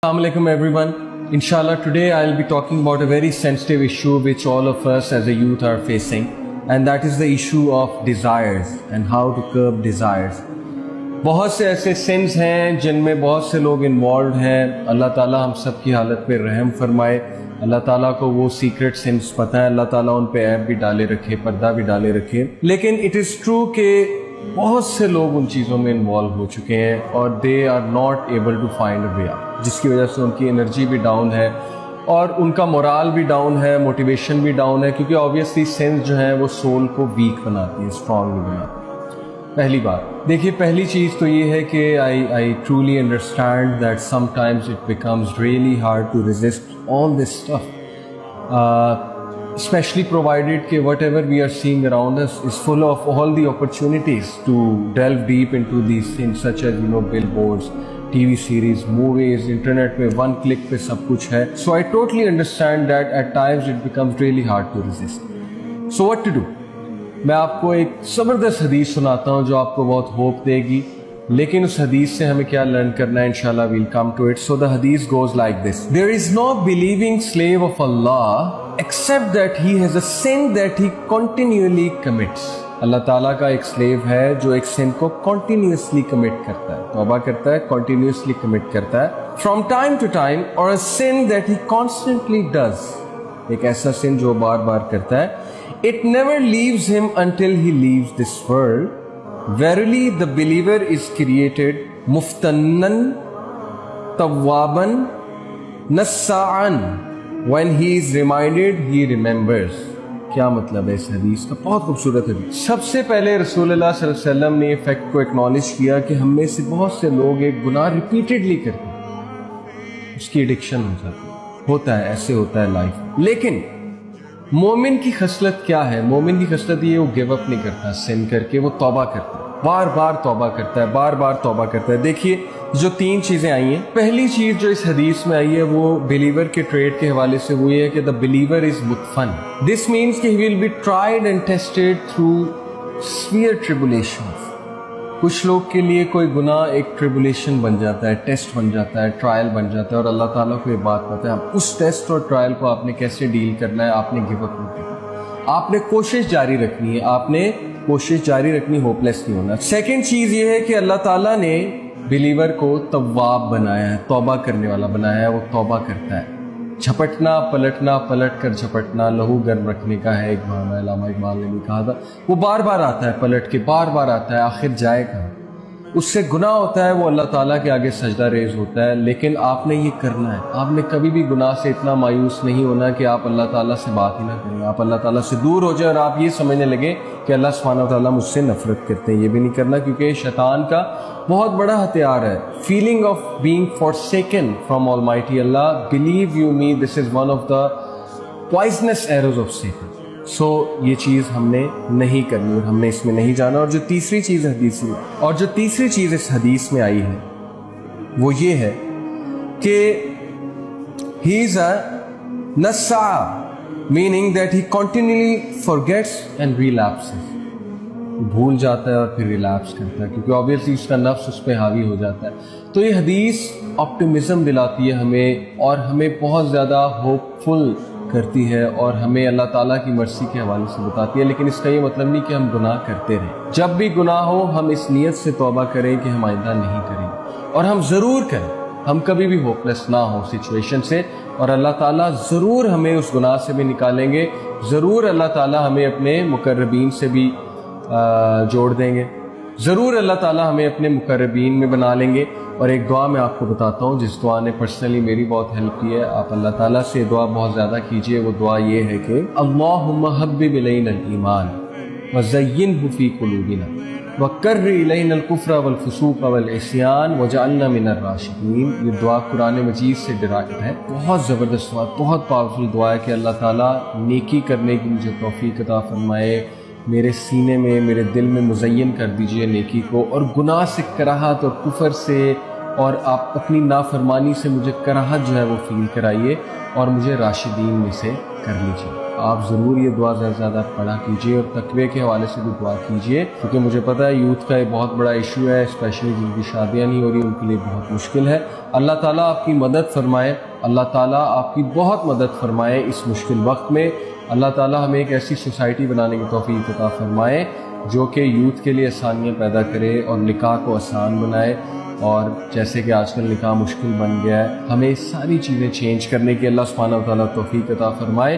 Assalamu alaikum everyone. Inshallah today I'll be talking about a very sensitive issue which all of us as a youth are facing, and that is the issue of desires and how to curb desires. बहुत से ऐसे since हैं जिनमें बहुत से लोग involve हैं. अल्लाह ताला हम सब की हालत पे रहम फरमाए. अल्लाह ताला को वो सीक्रेट सिंस पता है. अल्लाह ताला उन पे ऐप भी डाले रखे, पर्दा भी डाले रखे. लेकिन इट इज़ ट्रू कि बहुत से लोग उन चीज़ों में इन्वॉल्व हो चुके हैं और they are not able to find a way out, जिसकी वजह से उनकी एनर्जी भी डाउन है और उनका मोराल भी डाउन है, मोटिवेशन भी डाउन है, क्योंकि ऑब्वियसली सेंस जो है वो सोल को वीक बनाती है, स्ट्रॉन्ग नहीं बनाती. पहली बात देखिए, पहली चीज़ तो ये है कि I truly understand that sometimes it becomes really hard to resist all this stuff, especially provided कि whatever we are seeing around us is full of all the opportunities to delve deep into these things, such as billboards, TV series, movies, internet पे one click पे सब कुछ है. So I totally understand that at times it becomes really hard to resist. So what to do? मैं आपको एक ज़बरदस्त हदीस सुनाता हूँ जो आपको बहुत होप देगी, लेकिन उस हदीस से हमें क्या लर्न करना है इंशाल्लाह we'll come to it. So the hadith goes like this: There is no believing slave of Allah except that he has a sin that he continually commits. अल्लाह ताला का एक स्लेव है जो एक सिन को continuously commit करता है, तौबा करता है, continuously commit करता है, from time to time, or a sin that he constantly does, एक ऐसा सिन जो बार बार करता है. It never leaves him until he leaves this world. Verily the believer is created muftannan tawwaban nassa'an. When he is reminded he remembers. क्या मतलब है इस हदीस का? बहुत खूबसूरत हदीस. सबसे पहले रसूलुल्लाह सल्लल्लाहु अलैहि वसल्लम ने फैक्ट को एक्नॉलेज किया कि हम में से बहुत से लोग एक गुनाह रिपीटेडली करते हैं, उसकी एडिक्शन हो जाती है, होता है, ऐसे होता है लाइफ. लेकिन मोमिन की खसलत क्या है? मोमिन की खसलत ये, वो गिव अप नहीं करता सिन करके, वो तौबा करता है, बार बार तौबा करता है, बार बार तौबा करता है. देखिए जो तीन चीज़ें आई हैं, पहली चीज़ जो इस हदीस में आई है वो बिलीवर के ट्रेड के हवाले से वो ये है कि द बिलीवर इज मुतफन. दिस मीन्स कि he will be tried and tested through severe tribulations. कुछ लोग के लिए कोई गुनाह एक ट्रिबुलेशन बन जाता है, टेस्ट बन जाता है, ट्रायल बन जाता है, और अल्लाह ताला को ये बात पता है उस टेस्ट और ट्रायल को आपने कैसे डील करना है. आपने गिव अप नहीं करना, आपने कोशिश जारी रखनी है, आपने कोशिश जारी रखनी, होपलेस नहीं होना. सेकेंड चीज़ ये है कि अल्लाह ताला ने बिलीवर को तव्वाब बनाया है, तौबा करने वाला बनाया है. वो तौबा करता है, झपटना पलटना, पलट कर झपटना लहू गर्म रखने का है एक बहाना. अल्लामा इकबाल ने भी कहा था. वो बार बार आता है, पलट के बार बार आता है, आखिर जाए कहाँ? उससे गुनाह होता है, वो अल्लाह ताला के आगे सजदा रेज होता है. लेकिन आपने ये करना है, आपने कभी भी गुनाह से इतना मायूस नहीं होना कि आप अल्लाह ताला से बात ही ना करें, आप अल्लाह ताला से दूर हो जाए और आप ये समझने लगे कि अल्लाह सुब्हानहू व तआला मुझसे नफरत करते हैं. ये भी नहीं करना, क्योंकि शैतान का बहुत बड़ा हथियार है feeling of being forsaken from almighty अल्लाह. Believe you me, this is one of the poisonous arrows of Satan. So ये चीज़ हमने नहीं करनी और हमने इसमें नहीं जाना. और जो तीसरी चीज़ इस हदीस में आई है वो ये है कि ही इज़ अ नस्सा, meaning that he continually forgets and relapses. भूल जाता है और फिर रिलैप्स करता है, क्योंकि ऑब्वियसली उसका नफ्स उस पर हावी हो जाता है. तो ये हदीस ऑप्टिमिज्म दिलाती है हमें और हमें बहुत ज़्यादा होपफुल करती है और हमें अल्लाह ताला की मर्सी के हवाले से बताती है. लेकिन इसका ये मतलब नहीं कि हम गुनाह करते रहें. जब भी गुनाह हो हम इस नीयत से तौबा करें कि हम आइंदा नहीं करेंगे, और हम ज़रूर करें. हम कभी भी होपलेस ना हो सिचुएशन से, और अल्लाह ताला ज़रूर हमें उस गुनाह से भी निकालेंगे. ज़रूर अल्लाह ताला हमें अपने मुकर्रबीन से भी जोड़ देंगे. ज़रूर अल्लाह ताला हमें अपने मुकर्रबीन में बना लेंगे. और एक दुआ मैं आपको बताता हूँ जिस दुआ ने पर्सनली मेरी बहुत हेल्प की है. आप अल्लाह ताला से दुआ बहुत ज़्यादा कीजिए. वो दुआ ये है कि अल्लाहुम्मा हब्बिब इलैनल ईमान व ज़य्यिनहु फ़ी क़ुलूबिना व कर्रि इलैनल कुफ़्र वल फ़ुसूक़ वल इस्यान वजअलना मिनर राशिदीन. ये दुआ कुरान मजीद से डिराइव है. बहुत ज़बरदस्त दुआ, बहुत पावरफुल दुआ है कि अल्लाह ताला नेकी करने की मुझे तौफ़ीक़ अता फ़रमाए. मेरे सीने में, मेरे दिल में मुज़य्यन कर दीजिए नेकी को, और गुनाह से कराहत और कुफर से और आप अपनी नाफरमानी से मुझे कराहत जो है वो फील कराइए, और मुझे राशिदीन में से कर लीजिए. آپ ضرور یہ دعا زیادہ سے زیادہ پڑھا کیجیے اور تقوی کے حوالے سے بھی دعا کیجیے، کیونکہ مجھے پتہ ہے یوتھ کا ایک بہت بڑا ایشو ہے، اسپیشلی جن کی شادیاں نہیں ہو رہی ان کے لیے بہت مشکل ہے۔ اللہ تعالیٰ آپ کی مدد فرمائے، اللہ تعالیٰ آپ کی بہت مدد فرمائے اس مشکل وقت میں۔ اللہ تعالیٰ ہمیں ایک ایسی سوسائٹی بنانے کی توفیق عطا فرمائے جو کہ یوتھ کے لیے آسانیاں پیدا کرے اور نکاح کو آسان بنائے، اور جیسے کہ آج کل نکاح مشکل بن گیا ہے، ہمیں ساری چیزیں چینج کرنے کی اللہ سبحانہ و تعالیٰ توفیق عطا فرمائے۔